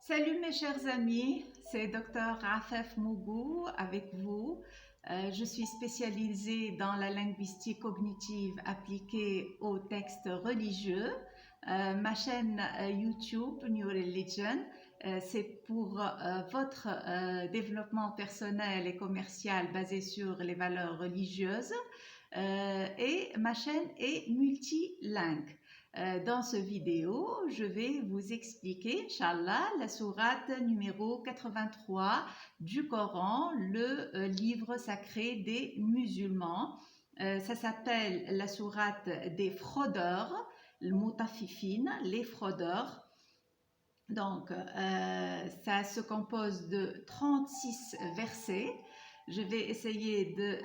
Salut mes chers amis, c'est Dr Afef Mougou avec vous. Je suis spécialisée dans la linguistique cognitive appliquée aux textes religieux. Ma chaîne YouTube New Religion, c'est pour votre développement personnel et commercial basé sur les valeurs religieuses. Et ma chaîne est multilingue. Dans ce vidéo, je vais vous expliquer, Inch'Allah, la sourate numéro 83 du Coran, le livre sacré des musulmans. Ça s'appelle la sourate des fraudeurs, le mutafifin, les fraudeurs. Donc, ça se compose de 36 versets. Je vais essayer de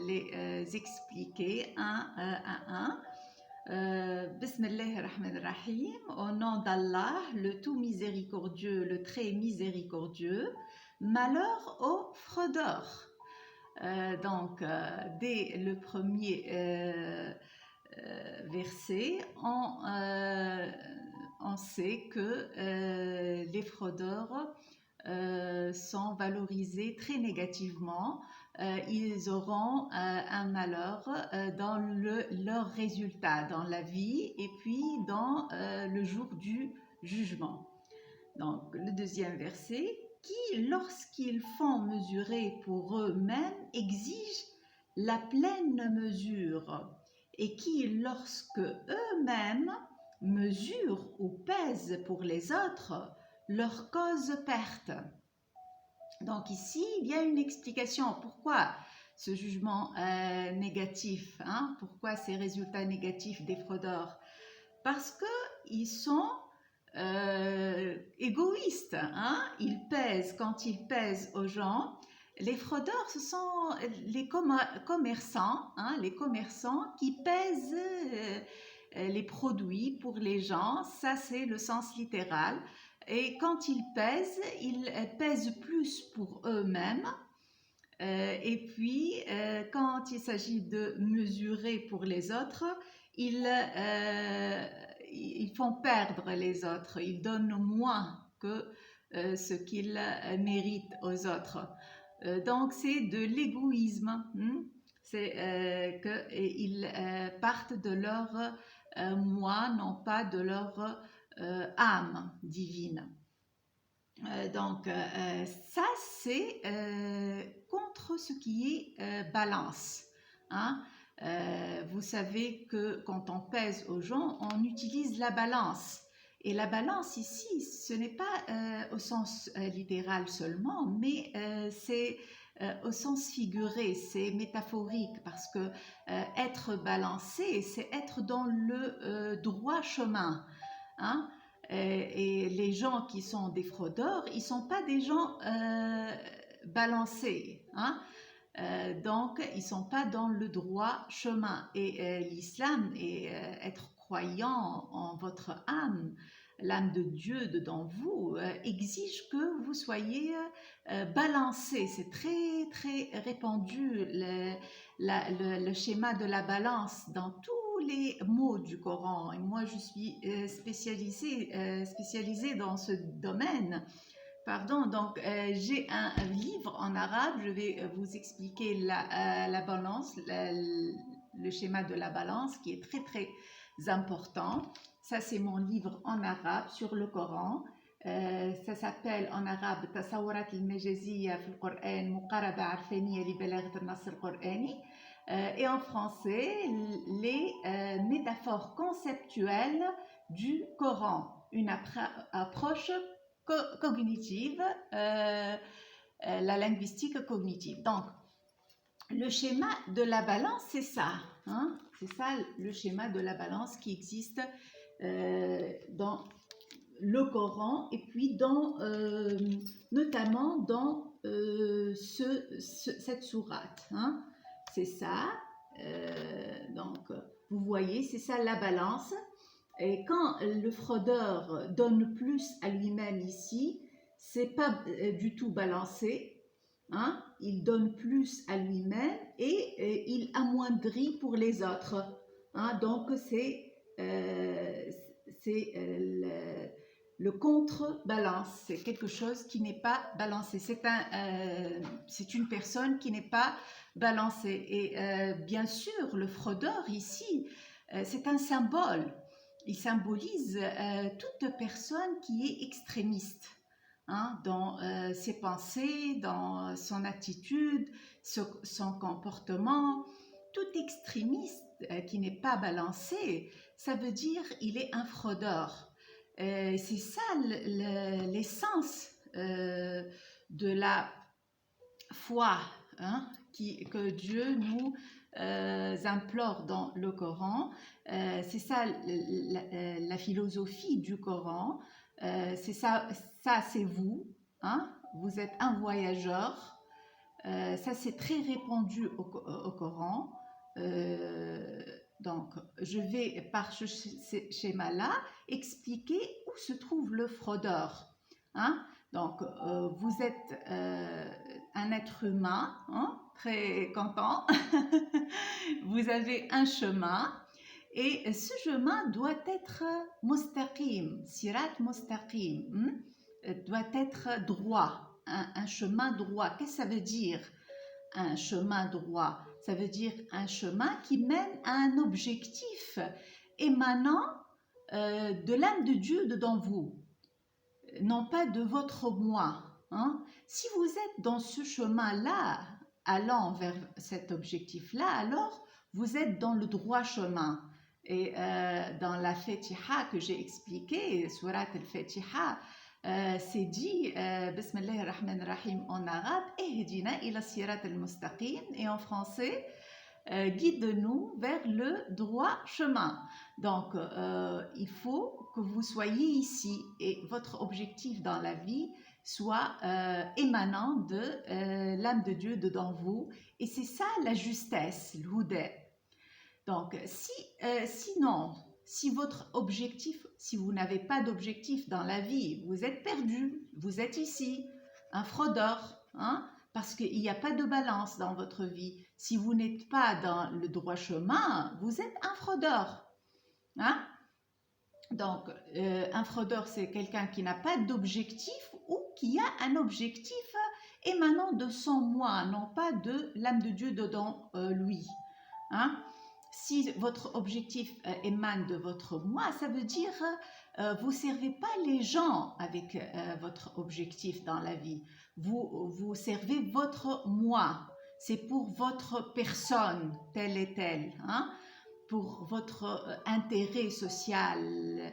les expliquer un à un. Bismillah ar-Rahman ar-Rahim, au nom d'Allah, le tout miséricordieux, le très miséricordieux. Malheur aux fraudeurs. Dès le premier verset, on sait que les fraudeurs sont valorisés très négativement. Ils auront un malheur dans leur résultat, dans la vie et puis dans le jour du jugement. Donc, le deuxième verset, qui, lorsqu'ils font mesurer pour eux-mêmes, exigent la pleine mesure, et qui, lorsque eux-mêmes mesurent ou pèsent pour les autres, leur cause perte. Donc ici, il y a une explication. Pourquoi ce jugement négatif, pourquoi ces résultats négatifs des fraudeurs? Parce qu'ils sont égoïstes. Ils pèsent, quand ils pèsent aux gens. Les fraudeurs, ce sont les commerçants, les commerçants qui pèsent les produits pour les gens. Ça, c'est le sens littéral. Et quand ils pèsent plus pour eux-mêmes. Et puis, quand il s'agit de mesurer pour les autres, ils font perdre les autres. Ils donnent moins que ce qu'ils méritent aux autres. Donc, c'est de l'égoïsme. C'est qu'ils partent de leur moi, non pas de leur âme divine. Ça, c'est contre ce qui est balance. Vous savez que quand on pèse aux gens, on utilise la balance. Et la balance ici, ce n'est pas au sens littéral seulement, mais c'est au sens figuré, c'est métaphorique, parce que être balancé, c'est être dans le droit chemin. Et les gens qui sont des fraudeurs, ils ne sont pas des gens balancés. Donc, ils ne sont pas dans le droit chemin. Et l'islam et être croyant en votre âme, l'âme de Dieu dedans vous, exige que vous soyez balancé. C'est très, très répandu le schéma de la balance dans tous les mots du Coran. Et moi, je suis spécialisée dans ce domaine. Pardon, donc j'ai un livre en arabe, je vais vous expliquer la balance, le schéma de la balance qui est très très important. Ça, c'est mon livre en arabe sur le Coran. Ça s'appelle en arabe Tasawurat al-Majaziyya fi al-Qur'an, Muqaraba Arfaniya li Balaghat al-Nass al-Qur'ani. Et en français, les métaphores conceptuelles du Coran, une approche cognitive, la linguistique cognitive. Donc, le schéma de la balance, c'est ça. C'est ça le schéma de la balance qui existe dans le Coran et puis notamment dans cette sourate. C'est ça. Donc, vous voyez, c'est ça la balance. Et quand le fraudeur donne plus à lui-même ici, c'est pas du tout balancé. Il donne plus à lui-même et il amoindrit pour les autres. Donc c'est le contrebalance. C'est quelque chose qui n'est pas balancé. C'est une personne qui n'est pas balancée. Et bien sûr, le fraudeur ici, c'est un symbole. Il symbolise toute personne qui est extrémiste, hein, dans ses pensées, dans son attitude, son comportement. Tout extrémiste qui n'est pas balancé, ça veut dire il est un fraudeur. C'est ça l'essence de la foi, hein, que Dieu nous implore dans le Coran. C'est ça la philosophie du Coran. C'est ça c'est vous, hein, vous êtes un voyageur. Ça c'est très répandu au Coran. Donc, je vais par ce schéma-là expliquer où se trouve le fraudeur. Hein? Donc, vous êtes un être humain, hein, très content. Vous avez un chemin et ce chemin doit être mustaqim, sirat mustaqim, doit être droit, un chemin droit. Qu'est-ce que ça veut dire? Un chemin droit, ça veut dire un chemin qui mène à un objectif émanant de l'âme de Dieu dedans vous, non pas de votre moi. Hein. Si vous êtes dans ce chemin-là, allant vers cet objectif-là, alors vous êtes dans le droit chemin. Et dans la Fatiha que j'ai expliqué, Surat al-Fatiha, c'est dit Bismillah ar-Rahman ar-Rahim en arabe, Ehdina ila sirat al-mustaqim, et en français, guide-nous vers le droit chemin. Donc, il faut que vous soyez ici et votre objectif dans la vie soit émanant de l'âme de Dieu dedans vous. Et c'est ça la justesse, l'houda. Donc, sinon, si votre objectif, si vous n'avez pas d'objectif dans la vie, vous êtes perdu, vous êtes ici, un fraudeur, hein, parce qu'il n'y a pas de balance dans votre vie. Si vous n'êtes pas dans le droit chemin, vous êtes un fraudeur. Hein? Donc, un fraudeur, c'est quelqu'un qui n'a pas d'objectif ou qui a un objectif émanant de son moi, non pas de l'âme de Dieu dedans lui. Hein? Si votre objectif émane de votre moi, ça veut dire vous ne servez pas les gens avec votre objectif dans la vie. Vous servez votre moi. C'est pour votre personne, telle et telle. Hein? Pour votre intérêt social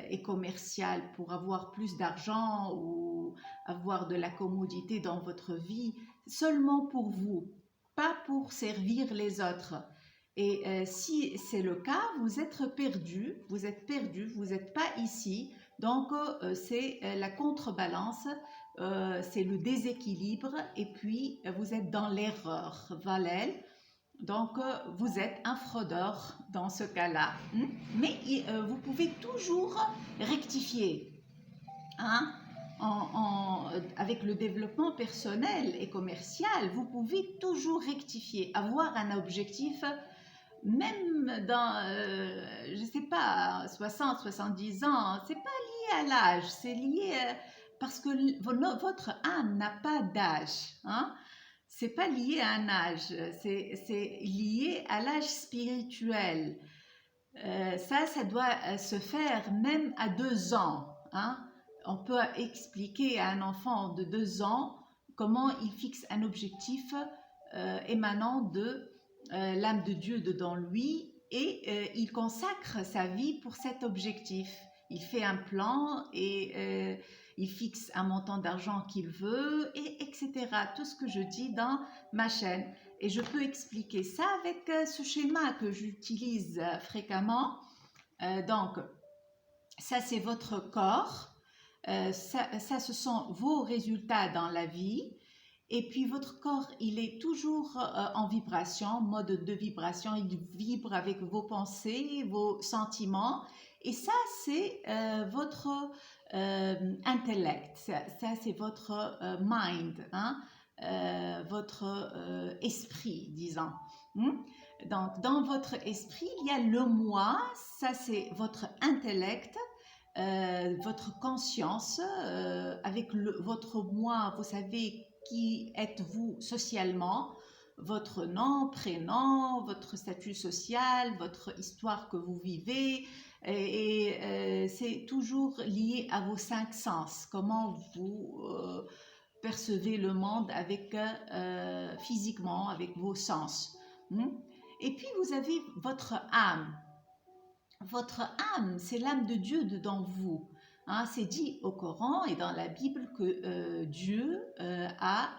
et commercial, pour avoir plus d'argent ou avoir de la commodité dans votre vie, seulement pour vous, pas pour servir les autres. Et si c'est le cas, vous êtes perdu, vous n'êtes pas ici. Donc, c'est la contrebalance, c'est le déséquilibre, et puis vous êtes dans l'erreur, Valel. Donc, vous êtes un fraudeur dans ce cas-là. Mais vous pouvez toujours rectifier. Hein? Avec le développement personnel et commercial, vous pouvez toujours rectifier, avoir un objectif. Même dans, je ne sais pas, 60, 70 ans, c'est pas lié à l'âge, c'est lié parce que votre âme n'a pas d'âge. Hein? C'est pas lié à un âge, c'est lié à l'âge spirituel. Ça doit se faire même à 2 ans. Hein? On peut expliquer à un enfant de 2 ans comment il fixe un objectif émanant de l'âme de Dieu dedans lui et il consacre sa vie pour cet objectif. Il fait un plan et il fixe un montant d'argent qu'il veut, et etc. Tout ce que je dis dans ma chaîne. Et je peux expliquer ça avec ce schéma que j'utilise fréquemment. Donc, ça c'est votre corps. Ça, ce sont vos résultats dans la vie. Et puis votre corps, il est toujours en vibration, mode de vibration, il vibre avec vos pensées, vos sentiments. Et ça, c'est votre intellect, ça c'est votre mind, hein? Votre esprit, disons. Donc, dans votre esprit, il y a le moi, ça c'est votre intellect. votre conscience, avec votre moi, vous savez qui êtes-vous socialement, votre nom, prénom, votre statut social, votre histoire que vous vivez, c'est toujours lié à vos cinq sens, comment vous percevez le monde avec, physiquement, avec vos sens. Hmm? Et puis vous avez votre âme. Votre âme, c'est l'âme de Dieu dedans vous. Hein, c'est dit au Coran et dans la Bible que Dieu a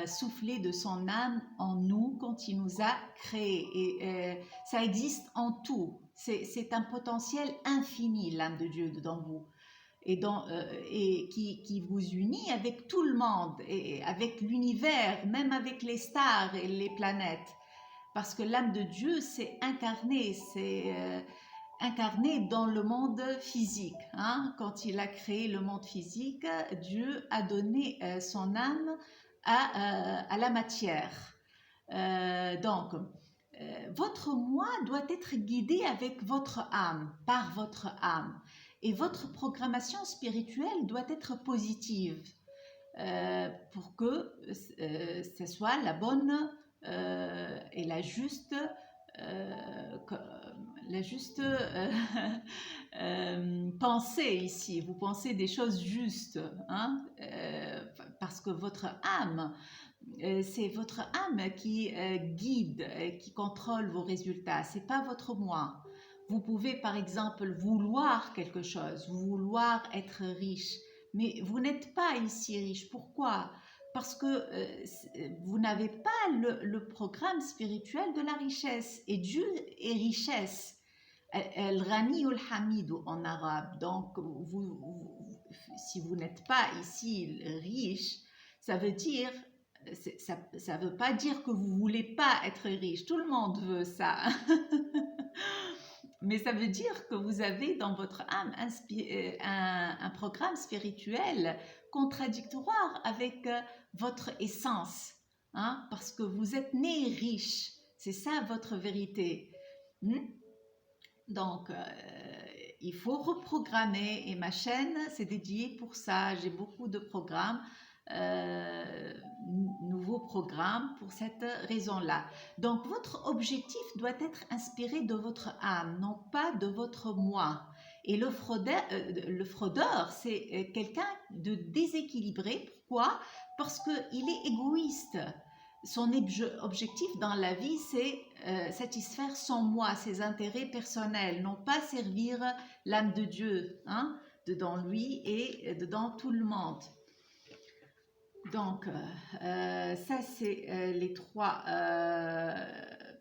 soufflé de son âme en nous quand il nous a créés. Et ça existe en tout. C'est un potentiel infini, l'âme de Dieu dedans vous. Et qui vous unit avec tout le monde, et avec l'univers, même avec les stars et les planètes. Parce que l'âme de Dieu, c'est incarné, c'est incarné dans le monde physique. Hein. Quand il a créé le monde physique, Dieu a donné son âme à la matière. Donc, votre moi doit être guidé avec votre âme, par votre âme. Et votre programmation spirituelle doit être positive pour que ce soit la bonne et la juste pensée ici. Vous pensez des choses justes, hein, parce que votre âme, c'est votre âme qui guide, qui contrôle vos résultats. C'est pas votre moi. Vous pouvez par exemple vouloir quelque chose, vouloir être riche, mais vous n'êtes pas ici riche. Pourquoi? Parce que vous n'avez pas le programme spirituel de la richesse. Et Dieu est richesse. El-Ghani ou el-Hamid en arabe. Donc, si vous n'êtes pas ici riche, ça veut dire, ça veut pas dire que vous voulez pas être riche. Tout le monde veut ça. Mais ça veut dire que vous avez dans votre âme un programme spirituel contradictoire avec votre essence, hein, parce que vous êtes né riche. C'est ça votre vérité. Donc, il faut reprogrammer et ma chaîne, c'est dédié pour ça. J'ai beaucoup de programmes, nouveaux programmes pour cette raison-là. Donc, votre objectif doit être inspiré de votre âme, non pas de votre moi. Et le fraudeur, c'est quelqu'un de déséquilibré. Pourquoi? Parce qu'il est égoïste. Son objectif dans la vie, c'est satisfaire son moi, ses intérêts personnels, non pas servir l'âme de Dieu, hein, dedans lui et dedans tout le monde. Donc, ça c'est les trois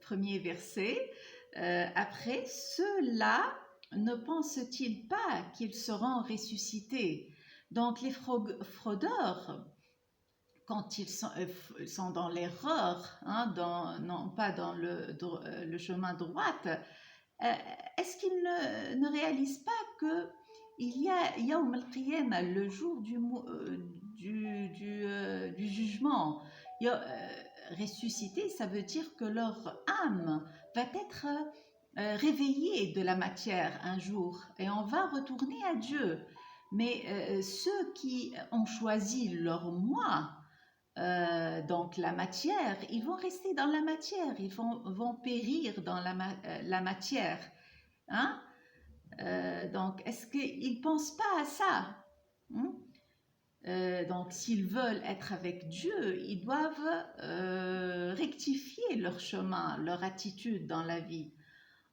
premiers versets. Après, ceux-là ne pensent-ils pas qu'ils seront ressuscités? Donc, les fraudeurs, quand ils sont dans l'erreur, hein, non pas dans le chemin droit, est-ce qu'ils ne réalisent pas qu'il y a Yawm al-Qiyamah, le jour du jugement, ressuscité, ça veut dire que leur âme va être réveillée de la matière un jour et on va retourner à Dieu. Mais ceux qui ont choisi leur moi, donc la matière, ils vont rester dans la matière, ils vont périr dans la matière. Hein? Donc, est-ce qu'ils ne pensent pas à ça? Donc, s'ils veulent être avec Dieu, ils doivent rectifier leur chemin, leur attitude dans la vie.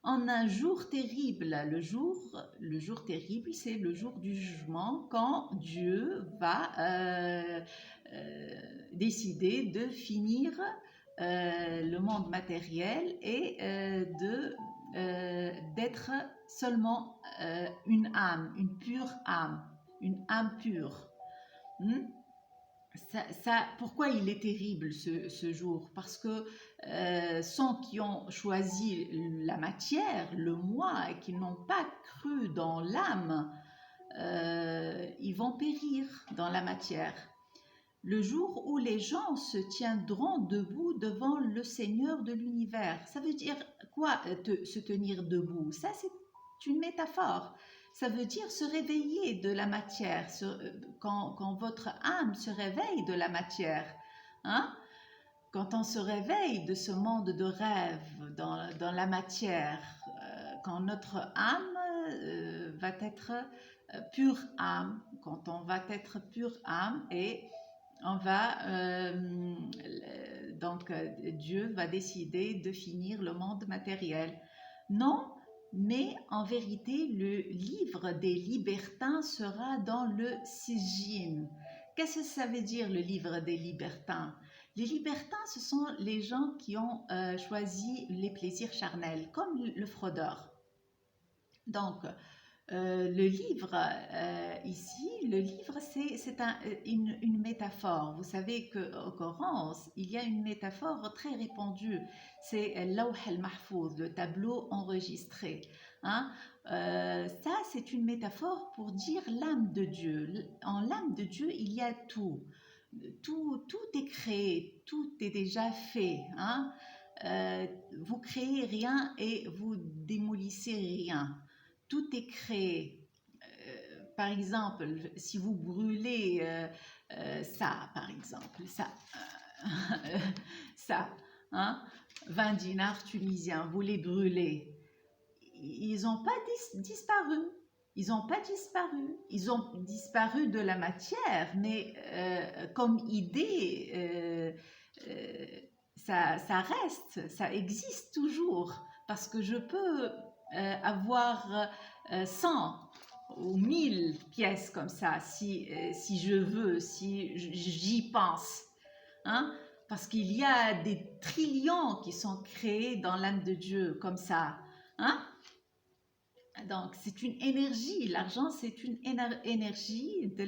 En un jour terrible, le jour terrible, c'est le jour du jugement, quand Dieu va décider de finir le monde matériel et d'être seulement une âme, une pure âme, une âme pure. Pourquoi il est terrible ce jour? Parce que ceux qui ont choisi la matière, le moi, et qui n'ont pas cru dans l'âme, ils vont périr dans la matière. Le jour où les gens se tiendront debout devant le Seigneur de l'univers. Ça veut dire quoi, se tenir debout? Ça, c'est une métaphore. ça veut dire se réveiller de la matière, quand votre âme se réveille de la matière, hein? Quand on se réveille de ce monde de rêve dans la matière, quand notre âme va être pure âme, quand on va être pure âme et on va donc Dieu va décider de finir le monde matériel. Non, mais en vérité, le livre des libertins sera dans le Sijin. Qu'est-ce que ça veut dire, le livre des libertins? Les libertins, ce sont les gens qui ont choisi les plaisirs charnels, comme le fraudeur. Donc, le livre, ici, le livre, c'est une métaphore. Vous savez qu'au Coran, il y a une métaphore très répandue. C'est Lawh al-Mahfouz, le tableau enregistré. Hein? Ça, c'est une métaphore pour dire l'âme de Dieu. En l'âme de Dieu, il y a tout. Tout est créé, tout est déjà fait. Hein? Vous créez rien et vous démolissez rien. Tout est créé. Par exemple, si vous brûlez ça, par exemple, ça, hein, 20 dinars tunisiens, vous les brûlez. Ils n'ont pas disparu. Ils n'ont pas disparu. Ils ont disparu de la matière, mais comme idée, ça reste, ça existe toujours. Parce que je peux avoir 100 ou 1000 pièces comme ça, si je veux, si j'y pense. Hein? Parce qu'il y a des trillions qui sont créés dans l'âme de Dieu, comme ça. Hein? Donc, c'est une énergie. L'argent, c'est une énergie de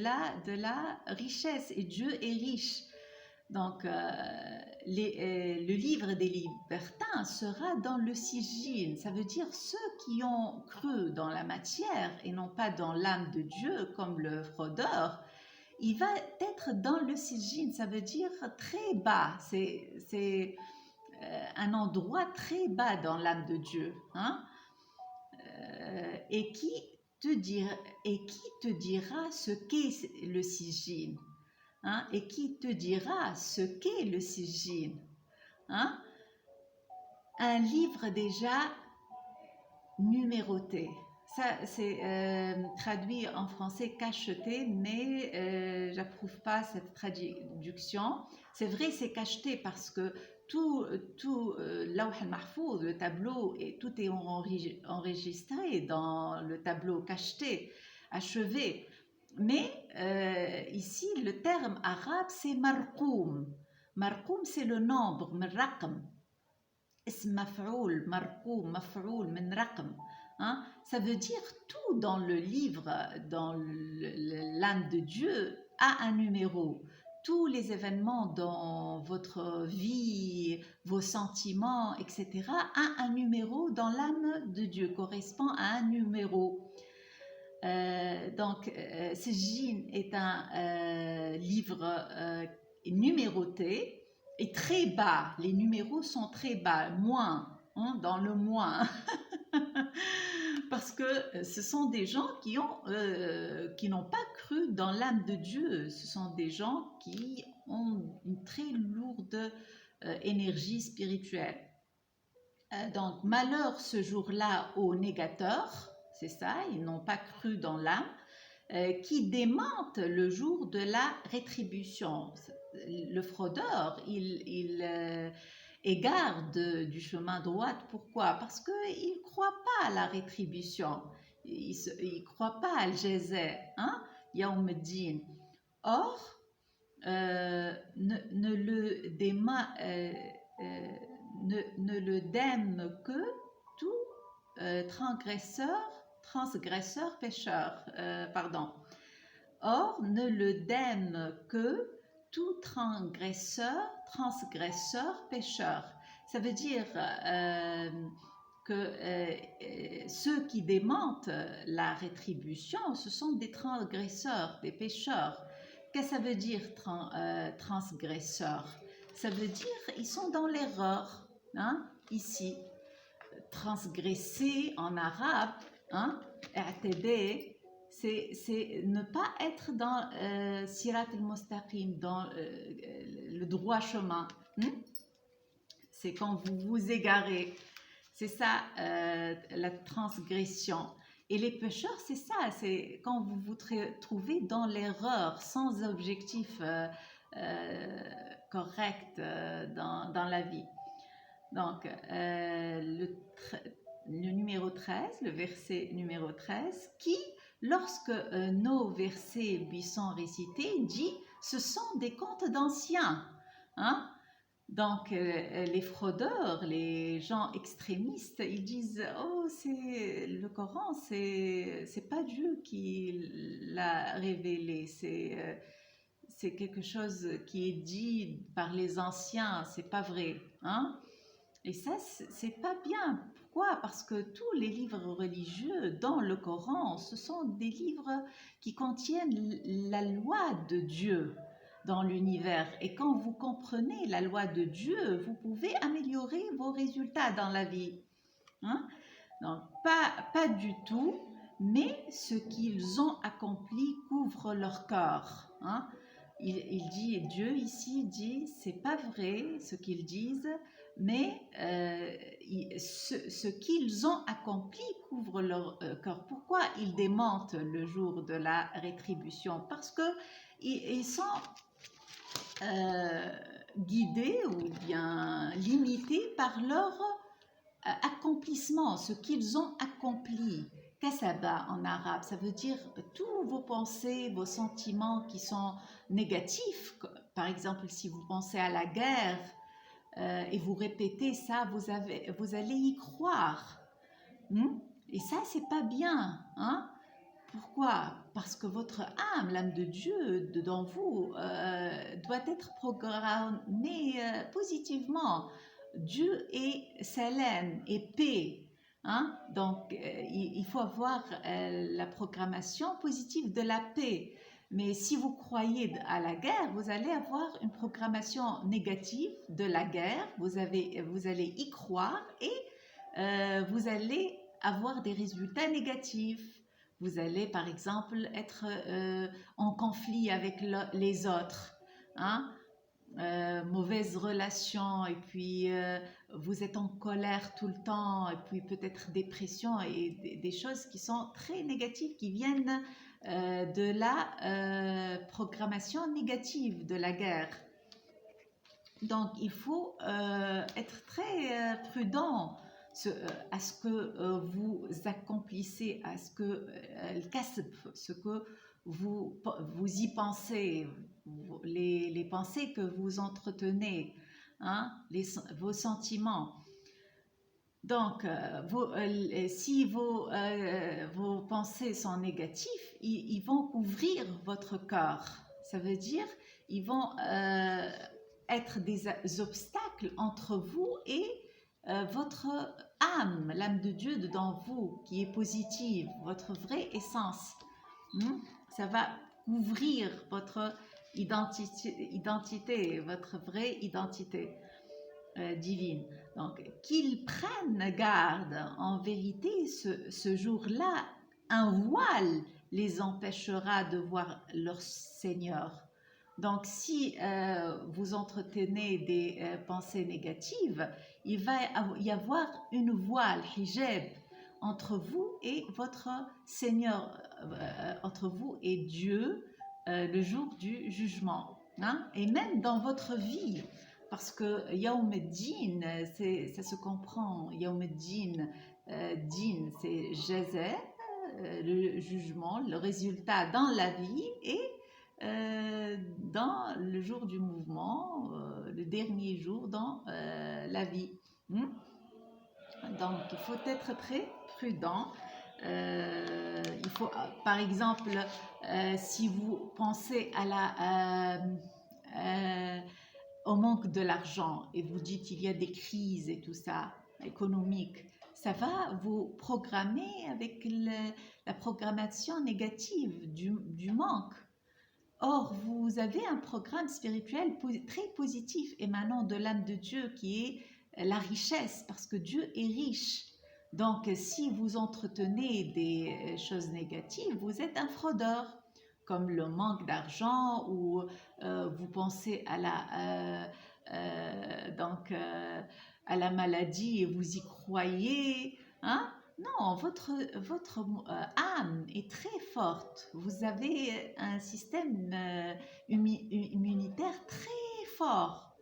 la richesse. Et Dieu est riche. Donc, le livre des libertins sera dans le Sijin. Ça veut dire ceux qui ont cru dans la matière et non pas dans l'âme de Dieu, comme le fraudeur. Il va être dans le Sijin. Ça veut dire très bas. C'est un endroit très bas dans l'âme de Dieu. Hein? Et qui te dira ce qu'est le Sijin? Hein? Et qui te dira ce qu'est le Sijin? Hein? Un livre déjà numéroté. Ça, c'est traduit en français cacheté, mais j'approuve pas cette traduction. C'est vrai, c'est cacheté parce que tout Lawh al-Mahfouz, le tableau, et tout est enregistré dans le tableau cacheté, achevé. Mais ici, le terme arabe, c'est marqoum. Marqoum, c'est le nombre, min raqm. Ism maf'oul, marqoum, maf'oul, min raqm. Hein? Ça veut dire tout dans le livre, dans l'âme de Dieu, a un numéro. Tous les événements dans votre vie, vos sentiments, etc., a un numéro dans l'âme de Dieu, correspond à un numéro. Donc, Sijin est un livre numéroté et très bas. Les numéros sont très bas, moins, hein, dans le moins. Parce que ce sont des gens qui n'ont pas cru dans l'âme de Dieu. Ce sont des gens qui ont une très lourde énergie spirituelle. Donc, malheur ce jour-là aux négateurs, c'est ça, ils n'ont pas cru dans l'âme, qui démentent le jour de la rétribution. Le fraudeur, il égare du chemin droit. Pourquoi? Parce qu'il ne croit pas à la rétribution, il ne croit pas à al-jaza, hein? Yawm ad-din. Or, ne le dème que tout transgresseur, pécheur, pardon. Or, ne le dème que tout transgresseur, pécheur. Ça veut dire que ceux qui démentent la rétribution, ce sont des transgresseurs, des pécheurs. Qu'est-ce que ça veut dire transgresseur? Ça veut dire ils sont dans l'erreur. Hein? Ici, transgresser en arabe, hein? اعتداء, c'est ne pas être dans Sirat al-Mustaqim, dans le droit chemin. C'est quand vous vous égarez. C'est ça, la transgression. Et les pécheurs, c'est ça, c'est quand vous vous trouvez dans l'erreur, sans objectif correct dans la vie. Donc, le numéro 13, le verset numéro 13, qui, lorsque nos versets lui sont récités, dit « ce sont des contes d'anciens ». Donc, les fraudeurs, les gens extrémistes, ils disent « oh, c'est le Coran, c'est pas Dieu qui l'a révélé, c'est quelque chose qui est dit par les anciens, c'est pas vrai ». Et ça, c'est pas bien. Pourquoi? Parce que tous les livres religieux dans le Coran, ce sont des livres qui contiennent la loi de Dieu dans l'univers. Et quand vous comprenez la loi de Dieu, vous pouvez améliorer vos résultats dans la vie. Donc, pas du tout, mais ce qu'ils ont accompli couvre leur cœur. Il dit, Dieu ici dit, c'est pas vrai ce qu'ils disent, mais ce qu'ils ont accompli couvre leur cœur. Pourquoi ils démentent le jour de la rétribution? Parce que ils sont guidés ou bien limités par leur accomplissement, ce qu'ils ont accompli. Kasaba en arabe, ça veut dire tous vos pensées, vos sentiments qui sont négatifs. Par exemple, si vous pensez à la guerre et vous répétez ça, vous allez y croire. Et ça, c'est pas bien. Pourquoi? Parce que votre âme, l'âme de Dieu, dans vous, doit être programmée positivement. Dieu est salam et paix. Donc, il faut avoir la programmation positive de la paix. Mais si vous croyez à la guerre, vous allez avoir une programmation négative de la guerre. Vous allez y croire et vous allez avoir des résultats négatifs. Vous allez, par exemple, être en conflit avec les autres. Mauvaise relation, et puis vous êtes en colère tout le temps, et puis peut-être dépression, et des choses qui sont très négatives, qui viennent de la programmation négative de la guerre. Donc, il faut être très prudent à ce que vous accomplissez, à ce que ce que vous y pensez, les pensées que vous entretenez, vos sentiments. Donc, si vos pensées sont négatives, ils vont couvrir votre cœur. Ça veut dire ils vont être des obstacles entre vous et votre âme, l'âme de Dieu dedans vous, qui est positive, votre vraie essence. Ça va couvrir votre identité, votre vraie identité divine. Donc, qu'ils prennent garde. En vérité, ce jour-là, un voile les empêchera de voir leur Seigneur. Donc, si vous entretenez des pensées négatives, il va y avoir une voile, hijab, entre vous et votre Seigneur, entre vous et Dieu, le jour du jugement. Et même dans votre vie, parce que Yawm ad-Din, ça se comprend. Yawm ad-Din, Din, c'est Jaza, le jugement, le résultat dans la vie, et dans le jour du mouvement, le dernier jour dans la vie. Donc, il faut être très prudent. Il faut, par exemple, si vous pensez au manque de l'argent et vous dites qu'il y a des crises et tout ça, économiques, ça va vous programmer avec la programmation négative du manque. Or, vous avez un programme spirituel très positif émanant de l'âme de Dieu qui est la richesse, parce que Dieu est riche. Donc, si vous entretenez des choses négatives, vous êtes un fraudeur, comme le manque d'argent ou vous pensez à à la maladie et vous y croyez, hein? Non, votre âme est très forte. Vous avez un système immunitaire très fort,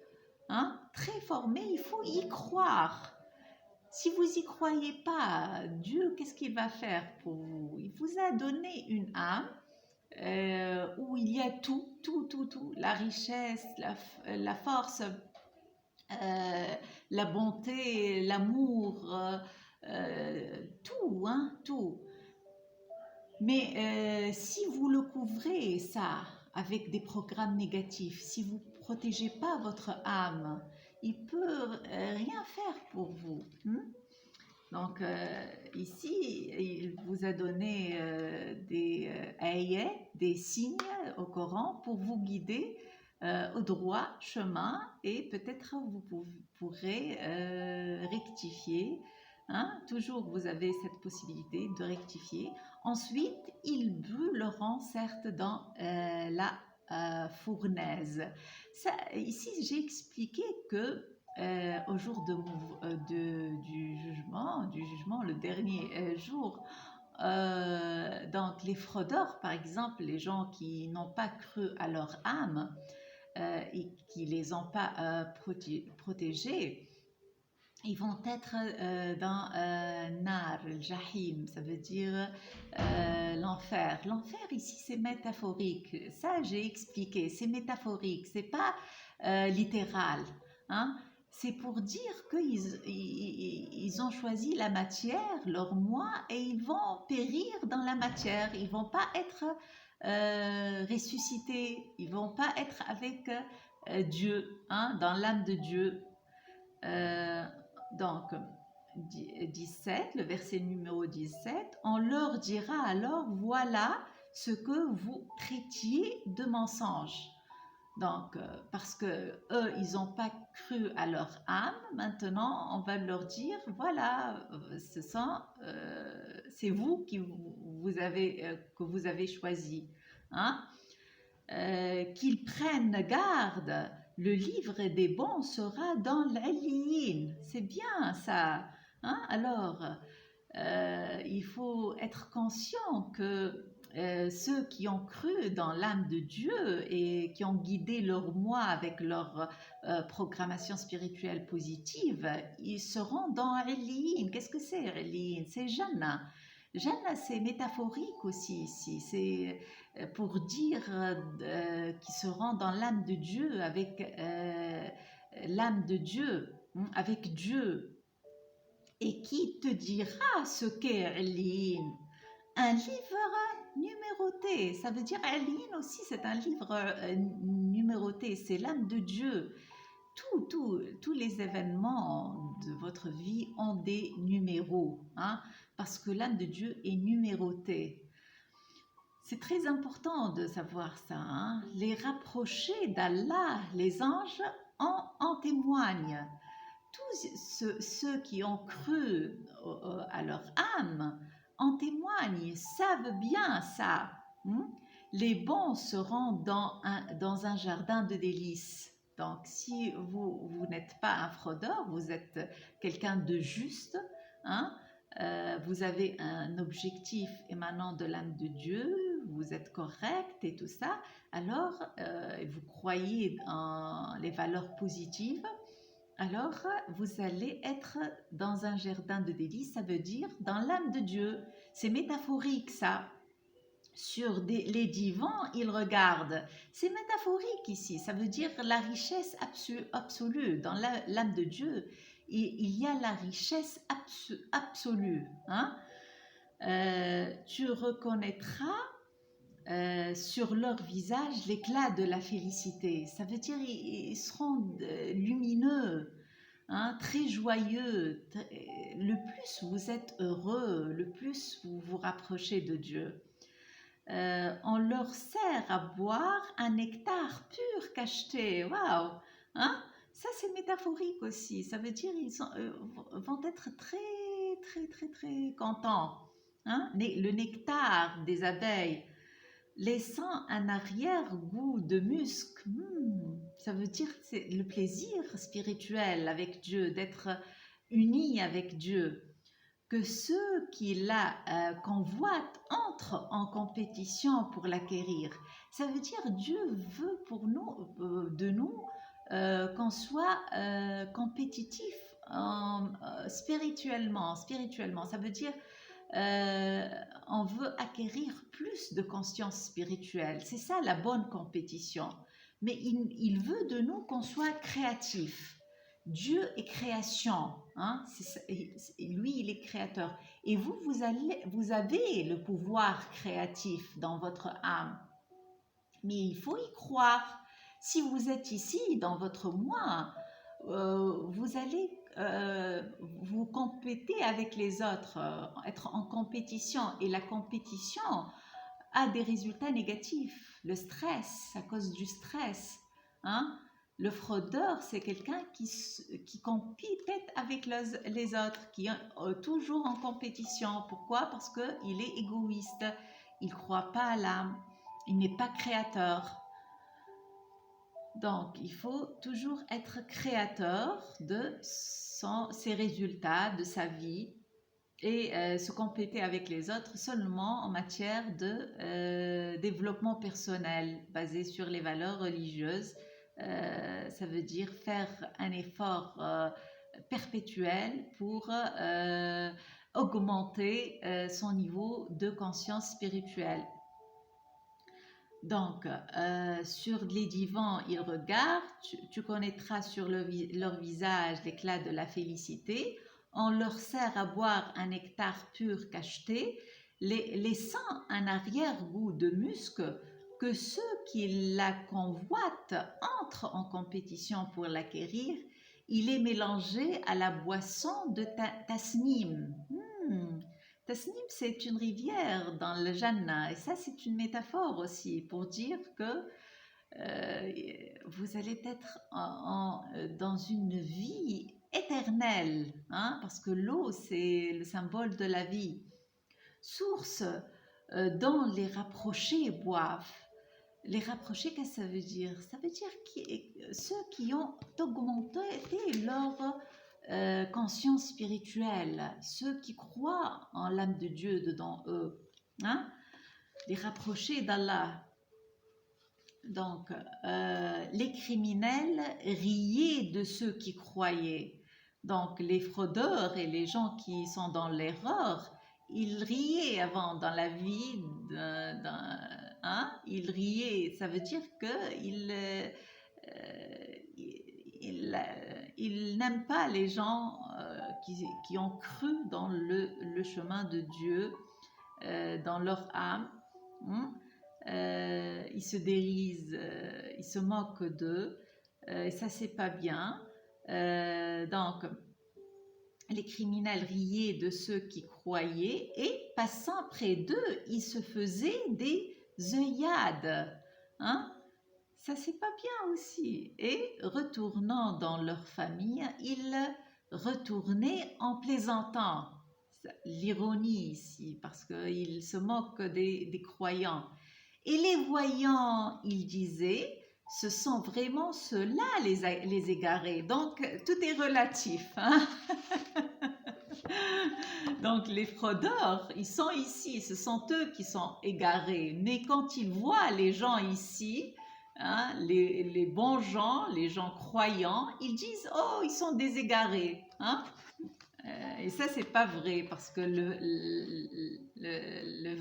hein? Très fort, mais il faut y croire. Si vous y croyez pas, Dieu, qu'est-ce qu'il va faire pour vous? Il vous a donné une âme où il y a tout, la richesse, la force, la bonté, l'amour, tout, hein, tout. Mais si vous le couvrez, ça, avec des programmes négatifs, si vous ne protégez pas votre âme, il peut rien faire pour vous. Donc ici, il vous a donné des ayats, des signes au Coran pour vous guider au droit chemin et peut-être vous pourrez rectifier. Hein. Toujours vous avez cette possibilité de rectifier. Ensuite, il brûle le rang, certes, dans la fournaise. Ça, ici, j'ai expliqué que au jour du jugement, le dernier jour. Donc les fraudeurs, par exemple, les gens qui n'ont pas cru à leur âme et qui ne les ont pas protégés, ils vont être dans Nar, le Jahim, ça veut dire l'enfer. L'enfer ici c'est métaphorique, ça j'ai expliqué, c'est métaphorique, c'est pas littéral. Hein? C'est pour dire qu'ils ont choisi la matière, leur moi, et ils vont périr dans la matière. Ils vont pas être ressuscités. Ils vont pas être avec Dieu, hein, dans l'âme de Dieu. Donc, 17, le verset numéro 17, on leur dira alors, voilà ce que vous traitiez de mensonge. Donc, parce que eux, ils n'ont pas cru à leur âme, maintenant, on va leur dire, voilà, c'est vous qui que vous avez choisi. Hein? Qu'ils prennent garde, le livre des bons sera dans l'Aliyin. C'est bien ça. Hein? Alors, il faut être conscient que ceux qui ont cru dans l'âme de Dieu et qui ont guidé leur moi avec leur programmation spirituelle positive, ils seront dans Aliyin. Qu'est-ce que c'est Aliyin? C'est Jannah. Jannah, c'est métaphorique aussi ici. C'est pour dire qu'ils seront dans l'âme de Dieu, avec l'âme de Dieu, avec Dieu. Et qui te dira ce qu'est Aliyin? Un livre numéroté. Ça veut dire Aliyin aussi, c'est un livre numéroté. C'est l'âme de Dieu. Tous les événements de votre vie ont des numéros, hein, parce que l'âme de Dieu est numérotée. C'est très important de savoir ça. Hein. Les rapprochés d'Allah, les anges, en témoignent. Tous ceux qui ont cru à leur âme en témoignent, savent bien ça. Les bons seront dans un jardin de délices. Donc, si vous n'êtes pas un fraudeur, vous êtes quelqu'un de juste, hein, vous avez un objectif émanant de l'âme de Dieu, vous êtes correct et tout ça, alors vous croyez en les valeurs positives, alors vous allez être dans un jardin de délices, ça veut dire dans l'âme de Dieu. C'est métaphorique ça. Sur les divans, ils regardent. C'est métaphorique ici, ça veut dire la richesse absolue. Dans l'âme de Dieu, il y a la richesse absolue. Hein? Tu reconnaîtras sur leur visage l'éclat de la félicité. Ça veut dire ils seront lumineux, hein, très joyeux. Le plus vous êtes heureux, le plus vous vous rapprochez de Dieu. On leur sert à boire un nectar pur cacheté. Waouh, hein? Ça c'est métaphorique aussi. Ça veut dire ils vont être très très contents, hein? Le nectar des abeilles, laissant un arrière-goût de musc. Ça veut dire que c'est le plaisir spirituel avec Dieu, d'être unis avec Dieu. Que ceux qui la convoitent entrent en compétition pour l'acquérir. Ça veut dire Dieu veut pour nous, de nous, qu'on soit compétitif spirituellement. Ça veut dire on veut acquérir plus de conscience spirituelle. C'est ça la bonne compétition. Mais il veut de nous qu'on soit créatif. Dieu est création, hein? Lui, il est créateur. Et vous avez le pouvoir créatif dans votre âme. Mais il faut y croire. Si vous êtes ici, dans votre moi, vous allez vous compéter avec les autres, être en compétition. Et la compétition a des résultats négatifs. Le stress, à cause du stress, hein? Le fraudeur, c'est quelqu'un qui compite avec les autres, qui est toujours en compétition. Pourquoi? Parce qu'il est égoïste, il ne croit pas à l'âme, il n'est pas créateur. Donc, il faut toujours être créateur de ses résultats, de sa vie, et se compléter avec les autres seulement en matière de développement personnel basé sur les valeurs religieuses. Ça veut dire faire un effort perpétuel pour augmenter son niveau de conscience spirituelle. Donc, sur les divans, ils regardent, tu connaîtras sur leur visage l'éclat de la félicité. On leur sert à boire un nectar pur cacheté, laissant un arrière-goût de musc que ceux qui la convoitent entrent en compétition pour l'acquérir. Il est mélangé à la boisson de Tasnim. Tasnim, c'est une rivière dans le Jannah, et ça, c'est une métaphore aussi pour dire que vous allez être dans une vie éternelle, hein, parce que l'eau, c'est le symbole de la vie. Source dont les rapprochés boivent. Les rapprochés, qu'est-ce que ça veut dire? Ça veut dire ceux qui ont augmenté leur conscience spirituelle, ceux qui croient en l'âme de Dieu dedans eux, hein? Les rapprochés d'Allah. Donc, les criminels riaient de ceux qui croyaient. Donc, les fraudeurs et les gens qui sont dans l'erreur, ils riaient avant dans la vie, hein? Ils riaient. Ça veut dire qu'ils ils n'aiment pas les gens qui ont cru dans le chemin de Dieu, dans leur âme. Ils se dérisent, ils se moquent d'eux, et ça c'est pas bien. Donc, les criminels riaient de ceux qui croyaient et passant près d'eux, ils se faisaient des œillades. Hein? Ça c'est pas bien aussi. Et retournant dans leur famille, ils retournaient en plaisantant. L'ironie ici, parce qu'ils se moquent des croyants. Et les voyants, ils disaient, ce sont vraiment ceux-là les égarés. Donc, tout est relatif. Hein? Donc, les fraudeurs, ils sont ici, ce sont eux qui sont égarés. Mais quand ils voient les gens ici, hein, les bons gens, les gens croyants, ils disent, oh, ils sont des égarés. Hein? Et ça, c'est pas vrai, parce que le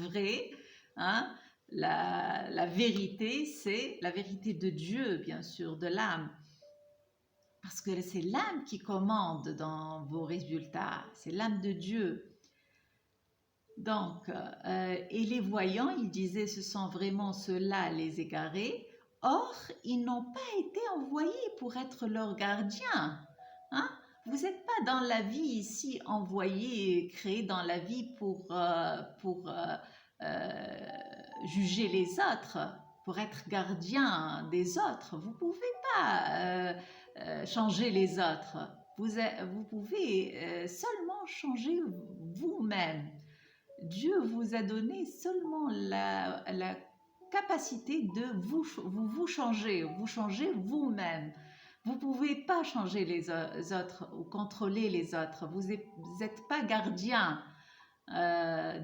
vrai, hein, la vérité, c'est la vérité de Dieu, bien sûr, de l'âme. Parce que c'est l'âme qui commande dans vos résultats, c'est l'âme de Dieu. Donc, et les voyants, ils disaient, ce sont vraiment ceux-là les égarés. Or, ils n'ont pas été envoyés pour être leurs gardiens. Hein? Vous n'êtes pas dans la vie ici envoyé, créé dans la vie pour juger les autres, pour être gardien des autres. Vous ne pouvez pas changer les autres. Vous pouvez seulement changer vous-même. Dieu vous a donné seulement la capacité de vous changer vous-même. Vous ne pouvez pas changer les autres ou contrôler les autres. Vous n'êtes pas gardien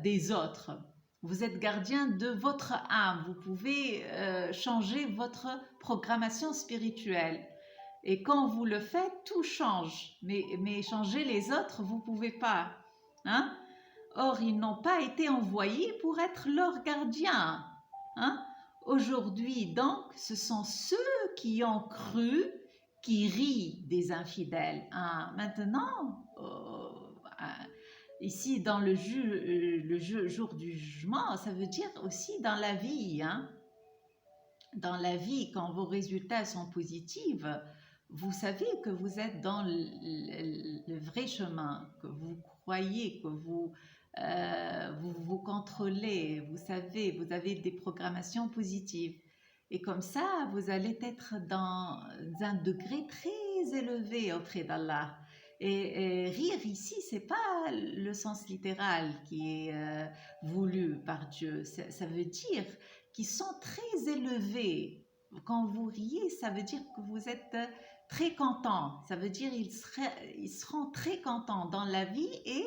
des autres. Vous êtes gardien de votre âme. Vous pouvez changer votre programmation spirituelle. Et quand vous le faites, tout change. Mais changer les autres, vous ne pouvez pas. Hein? Or, ils n'ont pas été envoyés pour être leurs gardiens. Hein? Aujourd'hui, donc, ce sont ceux qui ont cru qui rient des infidèles. Hein? Maintenant, ici, dans le jour du jugement, ça veut dire aussi dans la vie. Hein? Dans la vie, quand vos résultats sont positifs, vous savez que vous êtes dans le vrai chemin, que vous croyez, que vous contrôlez, vous savez, vous avez des programmations positives. Et comme ça, vous allez être dans un degré très élevé auprès d'Allah. Et rire ici, c'est pas le sens littéral qui est voulu par Dieu. Ça veut dire qu'ils sont très élevés. Quand vous riez, ça veut dire que vous êtes très content. Ça veut dire ils seront très contents dans la vie et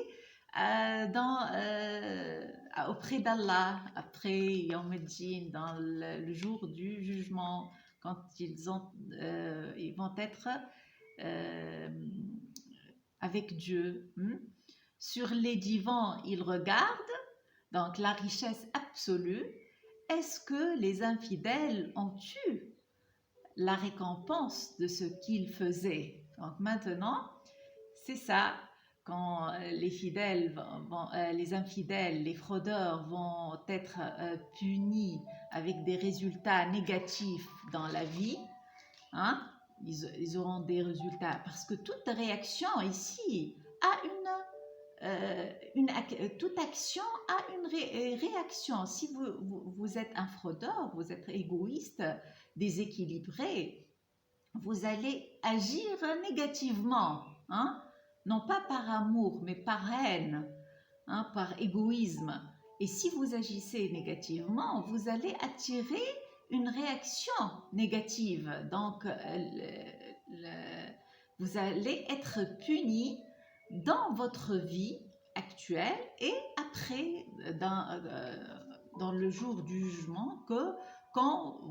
auprès d'Allah, après Yawm al-Din, dans le jour du jugement, quand ils vont être avec Dieu. Sur les divans, ils regardent, donc la richesse absolue. Est-ce que les infidèles ont eu la récompense de ce qu'ils faisaient? Donc maintenant, c'est ça. Quand les infidèles, les fraudeurs vont être punis avec des résultats négatifs dans la vie, hein, ils auront des résultats. Parce que toute réaction ici a toute action a une réaction. Si vous êtes un fraudeur, vous êtes égoïste, déséquilibré, vous allez agir négativement, hein? Non pas par amour, mais par haine, hein, par égoïsme. Et si vous agissez négativement, vous allez attirer une réaction négative. Donc, vous allez être puni dans votre vie actuelle et après, dans le jour du jugement, quand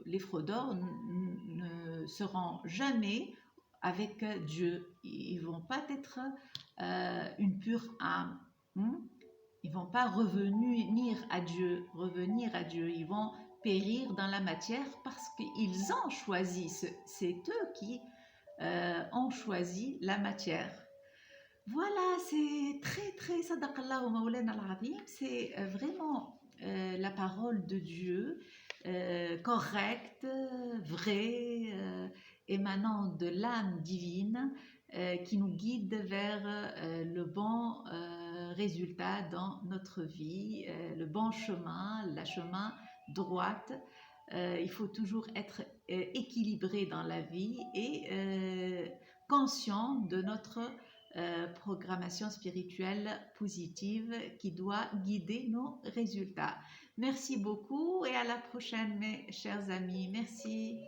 les fraudeurs ne seront jamais avec Dieu. Ils ne vont pas être une pure âme. Ils ne vont pas revenir à Dieu. Ils vont périr dans la matière parce qu'ils ont choisi. C'est eux qui ont choisi la matière. Voilà, c'est très sadaqallahu mawlana al-azim. C'est vraiment la parole de Dieu, correcte, vraie, émanant de l'âme divine, qui nous guide vers le bon résultat dans notre vie, le bon chemin, le chemin droite. Il faut toujours être équilibré dans la vie et conscient de notre programmation spirituelle positive qui doit guider nos résultats. Merci beaucoup et à la prochaine, mes chers amis. Merci.